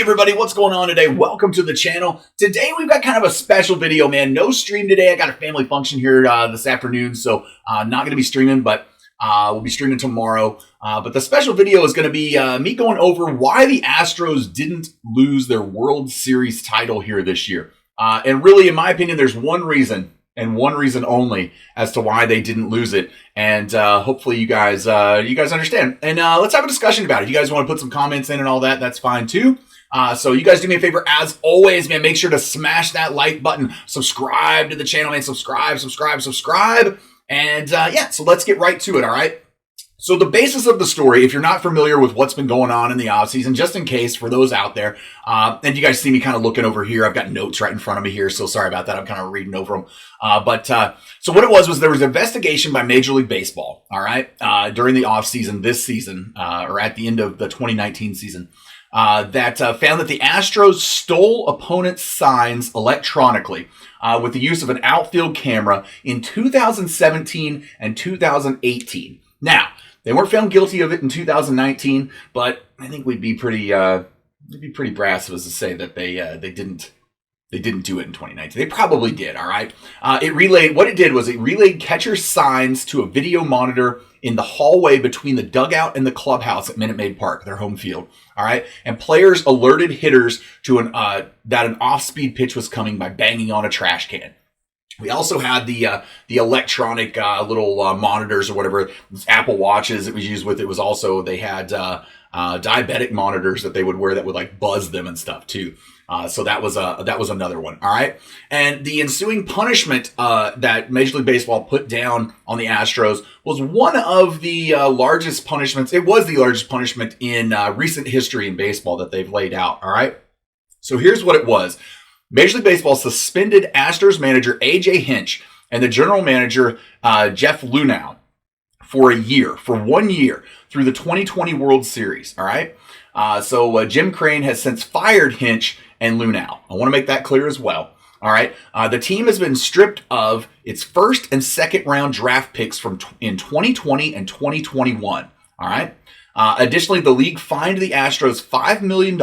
everybody, what's going on today? Welcome to the channel. Today we've got kind of a special video, man. No stream today. I got a family function here this afternoon, so not going to be streaming, but we'll be streaming tomorrow. But the special video is going to be me going over why the Astros didn't lose their World Series title here this year. And really, in my opinion, there's one reason, and one reason only, as to why they didn't lose it. And hopefully you guys understand. And let's have a discussion about it. If you guys want to put some comments in and all that, that's fine too. So you guys do me a favor, as always, man, make sure to smash that like button. Subscribe to the channel, man. Subscribe. And yeah, so let's get right to it, all right? So the basis of the story, if you're not familiar with what's been going on in the offseason, just in case for those out there, and you guys see me kind of looking over here, I've got notes right in front of me here, so sorry about that. I'm kind of reading over them. So what it was there was an investigation by Major League Baseball, all right, during the offseason this season, or at the end of the 2019 season, that found that the Astros stole opponents' signs electronically with the use of an outfield camera in 2017 and 2018. Now, they weren't found guilty of it in 2019, but I think we'd be pretty brass of us to say that they didn't do it in 2019. They probably did, all right? What it did was it relayed catcher signs to a video monitor in the hallway between the dugout and the clubhouse at Minute Maid Park, their home field, all right? And players alerted hitters to that an off-speed pitch was coming by banging on a trash can. We also had the electronic little monitors or whatever, Apple Watches it was used with. It was also, they had diabetic monitors that they would wear that would like buzz them and stuff too. So that was another one. All right. And the ensuing punishment that Major League Baseball put down on the Astros was one of the largest punishments. It was the largest punishment in recent history in baseball that they've laid out. All right. So here's what it was. Major League Baseball suspended Astros manager A.J. Hinch and the general manager Jeff Luhnow for 1 year through the 2020 World Series. All right. So Jim Crane has since fired Hinch and Luhnow. I want to make that clear as well. All right. The team has been stripped of its first and second round draft picks in 2020 and 2021. All right. Additionally, the league fined the Astros $5 million.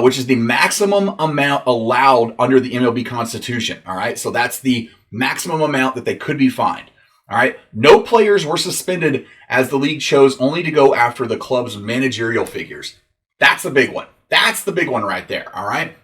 Which is the maximum amount allowed under the MLB Constitution. All right, so that's the maximum amount that they could be fined. All right, no players were suspended as the league chose only to go after the club's managerial figures. That's the big one. That's the big one right there. All right.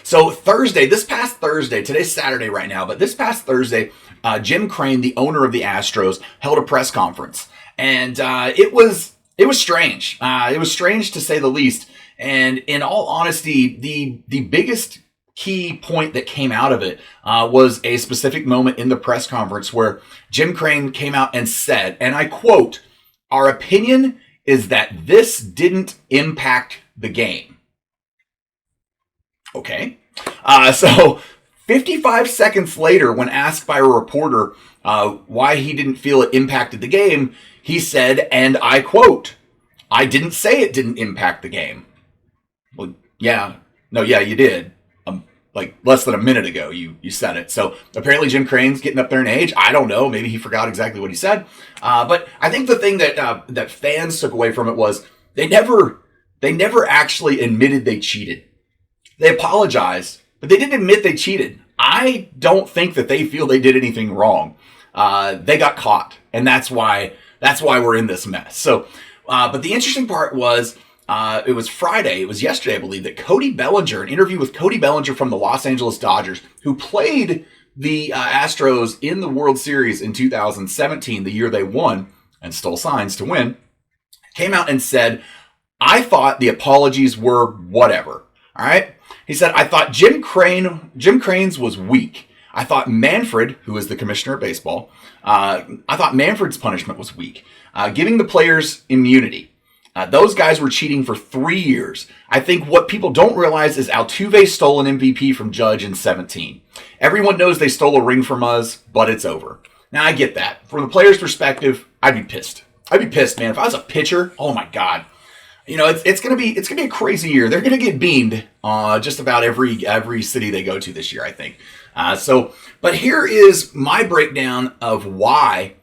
So this past Thursday, today's Saturday right now, but this past Thursday, Jim Crane, the owner of the Astros, held a press conference, and it was strange. It was strange to say the least. And in all honesty, the biggest key point that came out of it was a specific moment in the press conference where Jim Crane came out and said, and I quote, "Our opinion is that this didn't impact the game." Okay. So 55 seconds later, when asked by a reporter why he didn't feel it impacted the game, he said, and I quote, "I didn't say it didn't impact the game." Well, yeah, you did. Like less than a minute ago, you said it. So apparently Jim Crane's getting up there in age. I don't know. Maybe he forgot exactly what he said. But I think the thing that fans took away from it was they never actually admitted they cheated. They apologized, but they didn't admit they cheated. I don't think that they feel they did anything wrong. They got caught, and that's why we're in this mess. So, but the interesting part was, it was Friday, it was yesterday, I believe, that an interview with Cody Bellinger from the Los Angeles Dodgers, who played the Astros in the World Series in 2017, the year they won and stole signs to win, came out and said, "I thought the apologies were whatever." All right. He said, "I thought Jim Crane's was weak. I thought Manfred, who is the commissioner of baseball, I thought Manfred's punishment was weak, giving the players immunity. Those guys were cheating for 3 years. I think what people don't realize is Altuve stole an MVP from Judge in 17. Everyone knows they stole a ring from us, but it's over." Now, I get that. From the player's perspective, I'd be pissed. I'd be pissed, man. If I was a pitcher, oh my God. You know, it's gonna be a crazy year. They're gonna get beamed just about every city they go to this year, I think. But here is my breakdown of why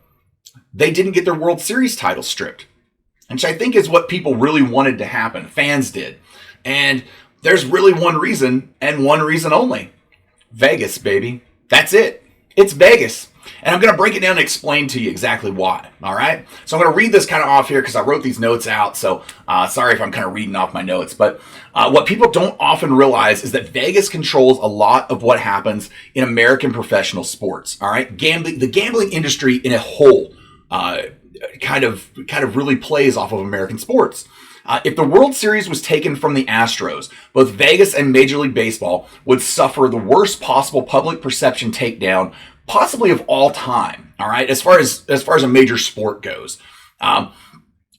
they didn't get their World Series title stripped, which I think is what people really wanted to happen. Fans did. And there's really one reason and one reason only. Vegas, baby. That's it. It's Vegas. And I'm going to break it down and explain to you exactly why. All right. So I'm going to read this kind of off here because I wrote these notes out. So sorry if I'm kind of reading off my notes. But what people don't often realize is that Vegas controls a lot of what happens in American professional sports. All right. The gambling industry in a whole kind of really plays off of American sports. If the World Series was taken from the Astros, both Vegas and Major League Baseball would suffer the worst possible public perception takedown possibly of all time. All right, as far as a major sport goes,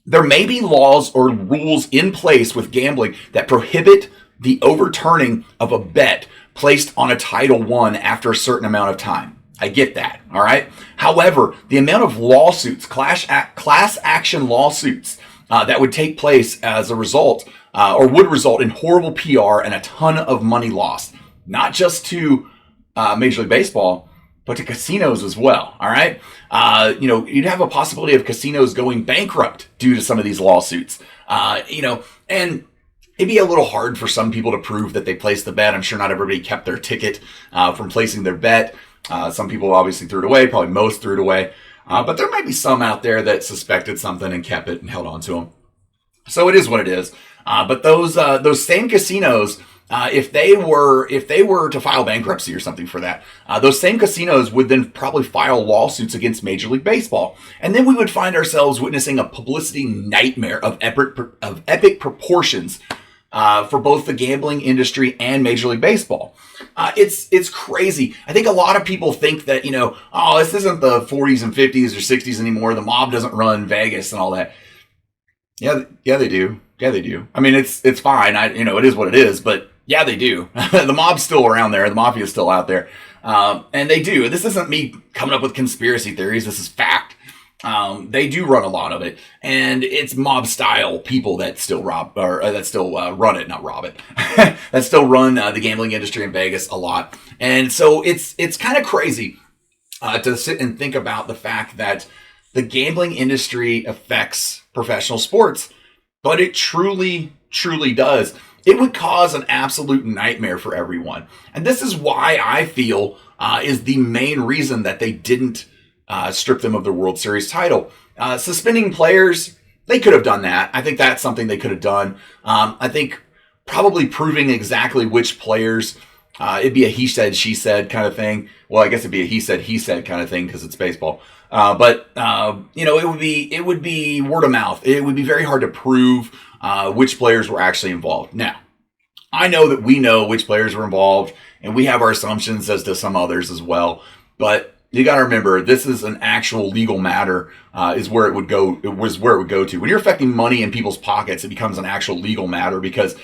there may be laws or rules in place with gambling that prohibit the overturning of a bet placed on a Title I after a certain amount of time. I get that. All right. However, the amount of lawsuits, class action lawsuits that would take place as a result, or would result in horrible PR and a ton of money lost, not just to Major League Baseball, but to casinos as well. All right. You'd have a possibility of casinos going bankrupt due to some of these lawsuits. And it'd be a little hard for some people to prove that they placed the bet. I'm sure not everybody kept their ticket from placing their bet. Some people obviously threw it away. Probably most threw it away. But there might be some out there that suspected something and kept it and held on to them. So it is what it is. But those same casinos, if they were to file bankruptcy or something for that, those same casinos would then probably file lawsuits against Major League Baseball, and then we would find ourselves witnessing a publicity nightmare of epic proportions for both the gambling industry and Major League Baseball. It's crazy. I think a lot of people think that, this isn't the 40s and 50s or 60s anymore. The mob doesn't run Vegas and all that. Yeah, they do. Yeah, they do. I mean, it's fine. It is what it is, but yeah, they do. The mob's still around there. The mafia's still out there. And they do. This isn't me coming up with conspiracy theories. This is fact. They do run a lot of it, and it's mob style people that still run it, not rob it, that still run the gambling industry in Vegas a lot. And so it's kind of crazy to sit and think about the fact that the gambling industry affects professional sports, but it truly, truly does. It would cause an absolute nightmare for everyone. And this is why I feel is the main reason that they didn't strip them of the World Series title. Suspending players, they could have done that. I think that's something they could have done. I think probably proving exactly which players, it'd be a he said, she said kind of thing. Well, I guess it'd be a he said kind of thing because it's baseball. But it would be word of mouth. It would be very hard to prove which players were actually involved. Now, I know that we know which players were involved, and we have our assumptions as to some others as well. But you got to remember, this is an actual legal matter. Is where it would go. It was where it would go to. When you're affecting money in people's pockets, it becomes an actual legal matter because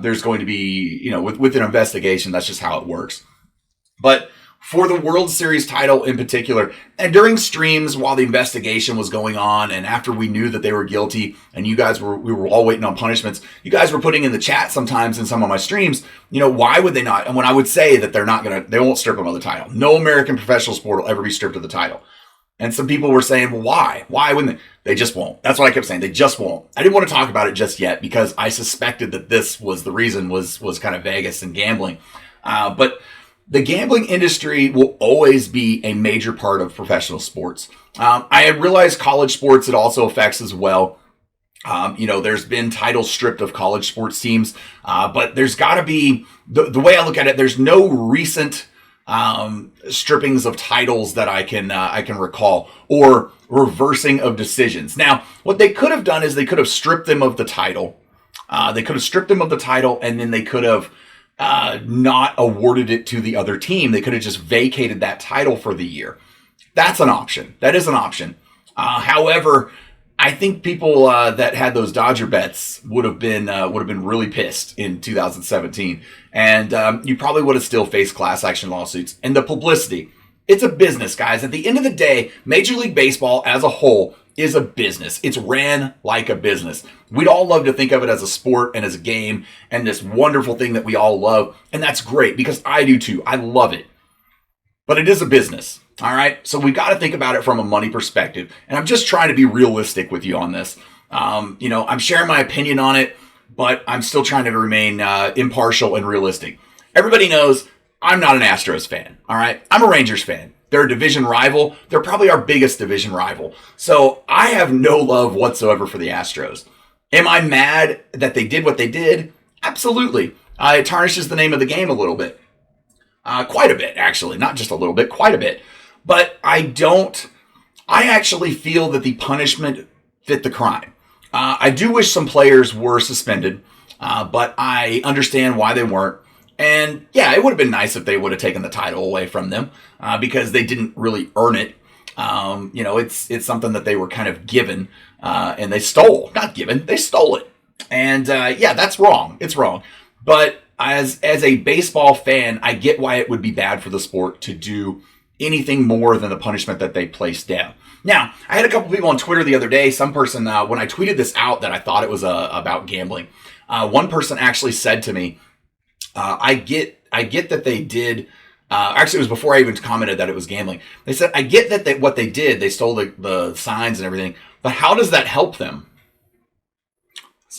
there's going to be, with an investigation. That's just how it works. But for the World Series title in particular, and during streams while the investigation was going on, and after we knew that they were guilty, and we were all waiting on punishments, you guys were putting in the chat sometimes in some of my streams, why would they not? And when I would say that they won't strip them of the title. No American professional sport will ever be stripped of the title. And some people were saying, well, why? Why wouldn't they? They just won't. That's what I kept saying. They just won't. I didn't want to talk about it just yet because I suspected that this was the reason was kind of Vegas and gambling. But the gambling industry will always be a major part of professional sports. I had realized college sports it also affects as well. There's been titles stripped of college sports teams, but there's got to be, the way I look at it, there's no recent strippings of titles that I can recall, or reversing of decisions. Now, what they could have done is they could have stripped them of the title. And then they could have not awarded it to the other team. They could have just vacated that title for the year. That's an option. That is an option. However, I think people that had those Dodger bets would have been really pissed in 2017, and you probably would have still faced class action lawsuits. And the publicity, it's a business, guys. At the end of the day, Major League Baseball as a whole is a business. It's ran like a business. We'd all love to think of it as a sport and as a game and this wonderful thing that we all love. And that's great because I do too. I love it. But it is a business. All right. So we've got to think about it from a money perspective. And I'm just trying to be realistic with you on this. I'm sharing my opinion on it, but I'm still trying to remain impartial and realistic. Everybody knows I'm not an Astros fan, all right? I'm a Rangers fan. They're a division rival. They're probably our biggest division rival. So I have no love whatsoever for the Astros. Am I mad that they did what they did? Absolutely. It tarnishes the name of the game a little bit. Quite a bit, actually. Not just a little bit, quite a bit. But I actually feel that the punishment fit the crime. I do wish some players were suspended, but I understand why they weren't. And yeah, it would have been nice if they would have taken the title away from them because they didn't really earn it. It's something that they were kind of given and they stole. Not given, they stole it. And yeah, that's wrong. It's wrong. But as a baseball fan, I get why it would be bad for the sport to do anything more than the punishment that they placed down. Now, I had a couple people on Twitter the other day. Some person, when I tweeted this out that I thought it was about gambling, one person actually said to me, I get that they did. Actually, it was before I even commented that it was gambling. They said, I get that what they did, they stole the signs and everything, but how does that help them?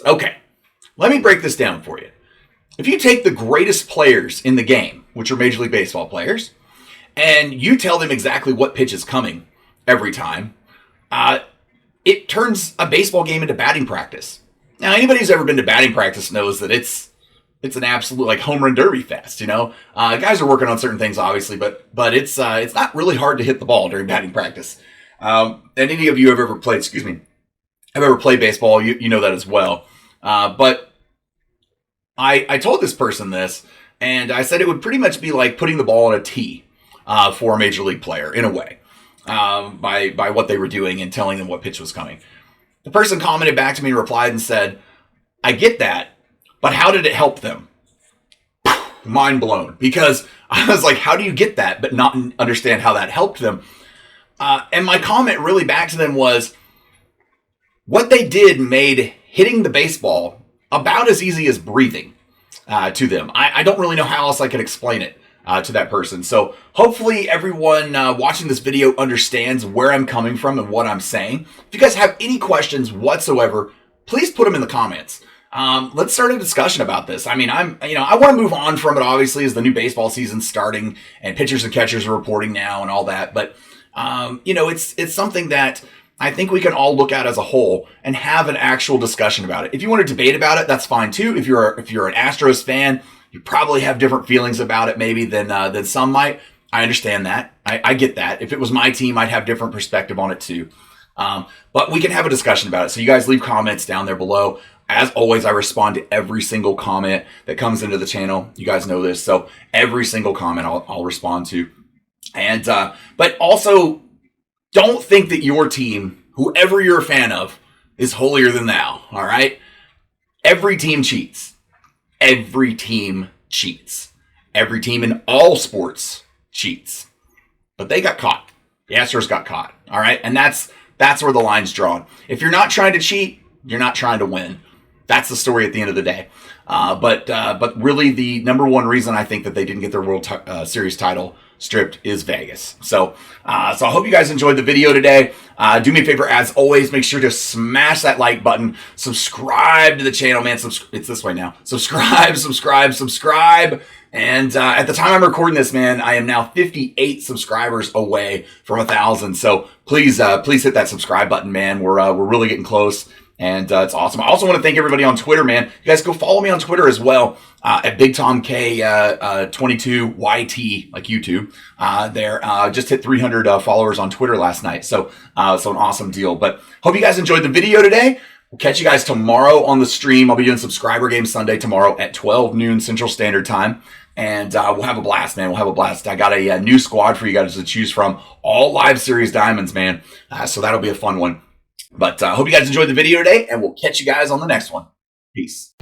Okay, let me break this down for you. If you take the greatest players in the game, which are Major League Baseball players, and you tell them exactly what pitch is coming every time, it turns a baseball game into batting practice. Now, anybody who's ever been to batting practice knows that it's an absolute like home run derby fest. Guys are working on certain things, obviously, but it's not really hard to hit the ball during batting practice. And any of you have ever played, have ever played baseball, you know that as well. But I told this person this, and I said it would pretty much be like putting the ball on a tee for a major league player in a way, by what they were doing and telling them what pitch was coming. The person commented back to me and replied and said, I get that, but how did it help them? Mind blown. Because I was like, how do you get that, but not understand how that helped them? And my comment really back to them was, what they did made hitting the baseball about as easy as breathing to them. I don't really know how else I could explain it to that person. So hopefully everyone watching this video understands where I'm coming from and what I'm saying. If you guys have any questions whatsoever, please put them in the comments. Let's start a discussion about this. I mean, I want to move on from it, obviously, as the new baseball season's starting and pitchers and catchers are reporting now and all that. But, it's something that I think we can all look at as a whole and have an actual discussion about it. If you want to debate about it, that's fine too. If you're an Astros fan, you probably have different feelings about it maybe than some might. I understand that. I get that. If it was my team, I'd have different perspective on it too. But we can have a discussion about it. So you guys leave comments down there below. As always, I respond to every single comment that comes into the channel. You guys know this. So every single comment I'll respond to. And, but also don't think that your team, whoever you're a fan of, is holier than thou. All right. Every team cheats. Every team cheats. Every team in all sports cheats. But they got caught. The Astros got caught. All right. And that's where the line's drawn. If you're not trying to cheat, you're not trying to win. That's the story at the end of the day. But really the number one reason I think that they didn't get their World Series title stripped is Vegas. So I hope you guys enjoyed the video today. Do me a favor, as always, make sure to smash that like button. Subscribe to the channel, man. It's this way now. Subscribe. And at the time I'm recording this, man, I am now 58 subscribers away from 1,000. So please hit that subscribe button, man. We're really getting close. And it's awesome. I also want to thank everybody on Twitter, man. You guys go follow me on Twitter as well, at BigTomK22YT, like YouTube. Just hit 300 followers on Twitter last night. So an awesome deal. But hope you guys enjoyed the video today. We'll catch you guys tomorrow on the stream. I'll be doing Subscriber Game Sunday tomorrow at 12 noon Central Standard Time. And we'll have a blast, man. We'll have a blast. I got a new squad for you guys to choose from. All Live Series Diamonds, man. So that'll be a fun one. But I hope you guys enjoyed the video today, and we'll catch you guys on the next one. Peace.